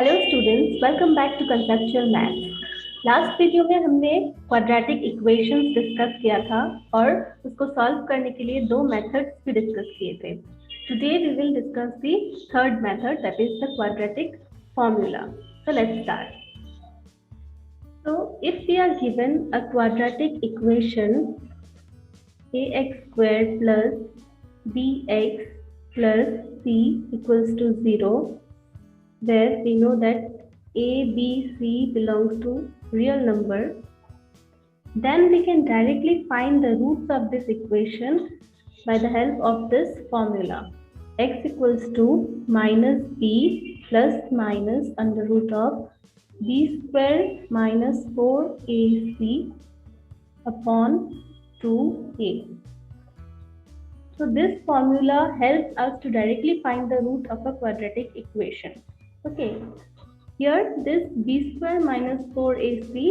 Hello students, welcome back to conceptual maths. Last video में हमने quadratic equations discuss किया था और उसको सॉल्व करने के लिए दो मेथड्स भी डिस्कस किए थे। Today we will discuss the third method, that is the quadratic formula. So let's start. So if we are given a quadratic equation ax squared plus bx plus c equals to 0, where we know that a, b, c belongs to real number, then we can directly find the roots of this equation by the help of this formula. X equals to minus b plus minus under root of b square minus 4ac upon 2a. So this formula helps us to directly find the root of a quadratic equation. Okay, here this b square minus 4ac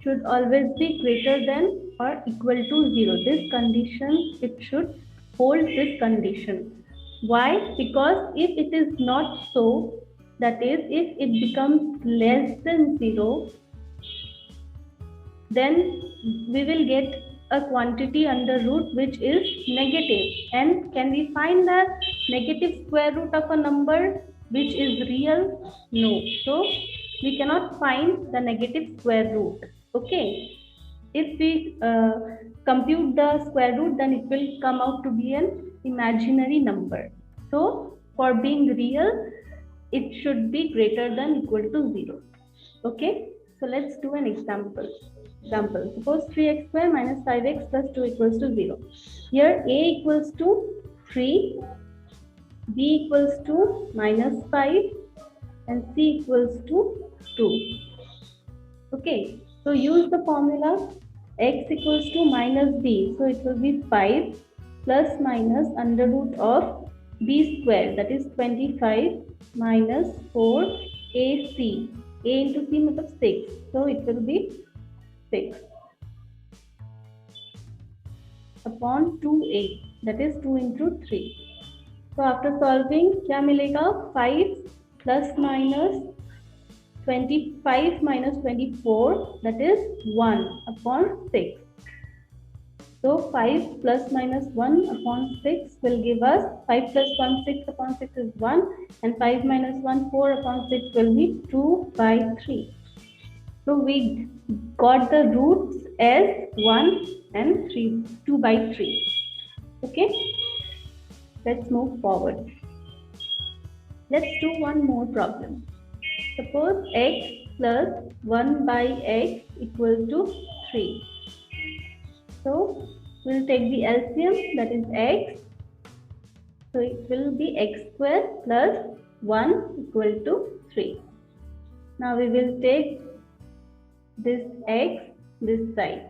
should always be greater than or equal to 0. This condition, it should hold this condition. Why? Because if it is not so, that is if it becomes less than 0, then we will get a quantity under root which is negative. And can we find the negative square root of a number which is real? No. So we cannot find the negative square root. Okay. If we compute the square root, then it will come out to be an imaginary number. So for being real, it should be greater than equal to 0. Okay. So let's do an example. Suppose 3x square minus 5x plus 2 equals to 0. Here a equals to 3, b equals to minus 5 and c equals to 2. Okay, so use the formula x equals to minus b. So it will be 5 plus minus under root of b square, that is 25 minus 4ac. A into c means 6. So it will be 6 upon 2a, that is 2 into 3. So after solving, क्या मिलेगा? 5 plus minus 25 minus 24, that is 1 upon 6. So 5 plus minus 1 upon 6 will give us 5 plus 1, 6 upon 6 is 1, and 5 minus 1, 4 upon 6 will be 2 by 3. So we got the roots as 1 and 3, 2 by 3. Okay, let's move forward. Let's do one more problem. Suppose x plus 1 by x equal to 3. So we'll take the LCM, that is x. So it will be x square plus 1 equal to 3. Now we will take this x this side.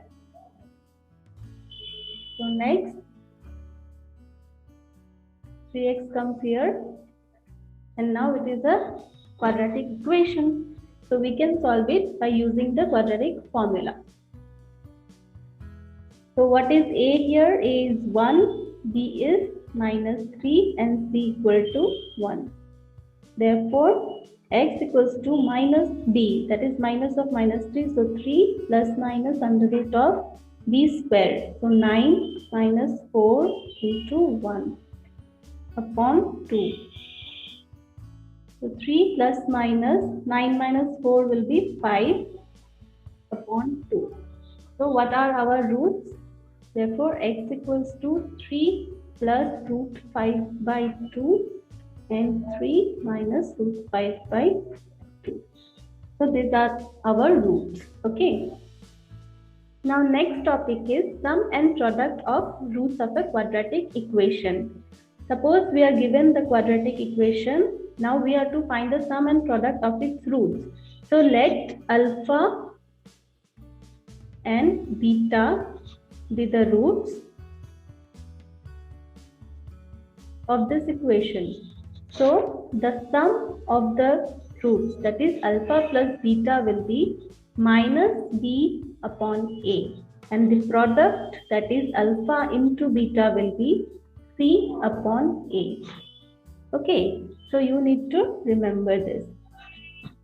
So next 3x comes here, and now it is a quadratic equation. So we can solve it by using the quadratic formula. So what is a here? A is 1, b is minus 3 and c equal to 1. Therefore x equals to minus b, that is minus of minus 3, so 3 plus minus under root of b squared, so 9 minus 4 into 1 upon 2. So 3 plus minus 9 minus 4 will be 5 upon 2. So what are our roots? Therefore x equals to 3 plus root 5 by 2 and 3 minus root 5 by 2. So these are our roots. Okay. Now next topic is sum and product of roots of a quadratic equation. Suppose we are given the quadratic equation. Now we are to find the sum and product of its roots. So let alpha and beta be the roots of this equation. So the sum of the roots, that is alpha plus beta, will be minus b upon a, and the product, that is alpha into beta, will be c upon a. Okay, so you need to remember this.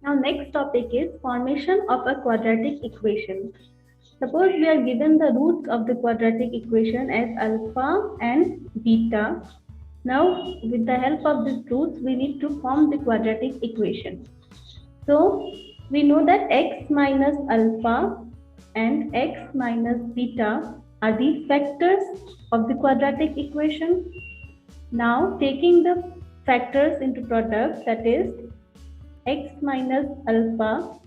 Now next topic is formation of a quadratic equation. Suppose we are given the roots of the quadratic equation as alpha and beta. Now with the help of these roots we need to form the quadratic equation. So we know that x minus alpha and x minus beta are the factors of the quadratic equation. Now taking the factors into product, that is x minus alpha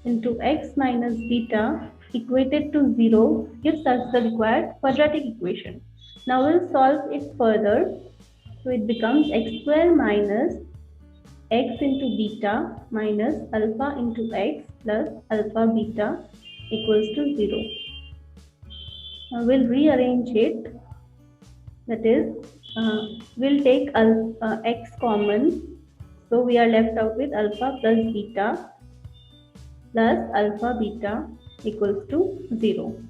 into x minus beta equated to 0 gives us the required quadratic equation. Now we'll solve it further. So it becomes x square minus x into beta minus alpha into x plus alpha beta equals to 0. Now we'll rearrange it. That is, we'll take x common. So we are left out with alpha plus beta plus alpha beta equals to 0.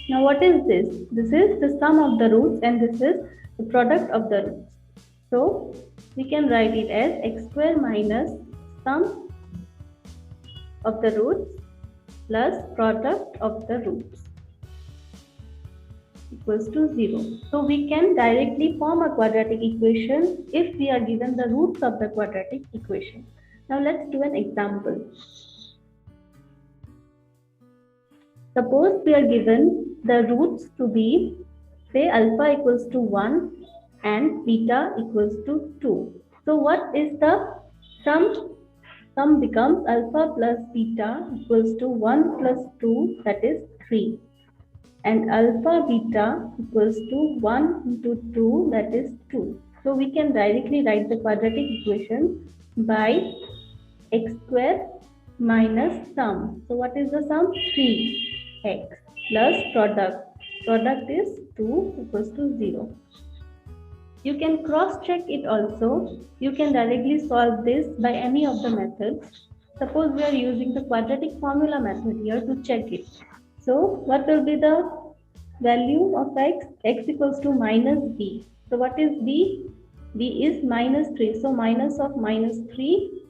Now what is this? This is the sum of the roots and this is the product of the roots. So we can write it as x square minus sum of the roots plus product of the roots equals to 0. So we can directly form a quadratic equation if we are given the roots of the quadratic equation. Now let's do an example. Suppose we are given the roots to be, say, alpha equals to 1 and beta equals to 2. So what is the sum? Sum becomes alpha plus beta equals to 1 plus 2, that is 3. And alpha beta equals to 1 into 2, that is 2. So we can directly write the quadratic equation by x square minus sum. So what is the sum? 3x plus product. Product is 2 equals to 0. You can cross check it also. You can directly solve this by any of the methods. Suppose we are using the quadratic formula method here to check it. So what will be the value of x? X equals to minus b. So what is b? B is minus 3. So minus of minus 3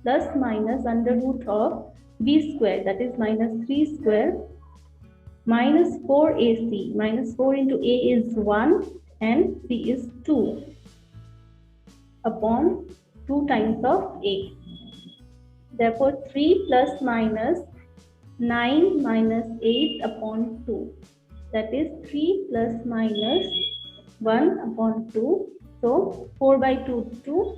plus minus under root of b square, that is minus 3 square minus 4ac. Minus 4 into a is 1 and c is 2 upon 2 times of a. Therefore 3 plus minus 9 minus 8 upon 2. That is 3 plus minus 1 upon 2. So 4 by 2, 2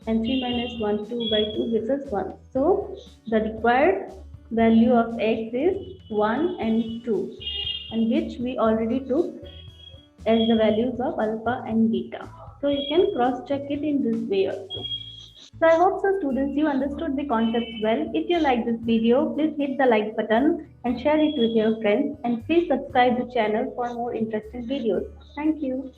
and 3 minus 1, 2 by 2 gives us 1. So the required value of x is 1 and 2, and which we already took as the values of alpha and beta. So you can cross check it in this way also. So I hope so students you understood the concepts well. If you like this video, please hit the like button and share it with your friends, and please subscribe the channel for more interesting videos. Thank you.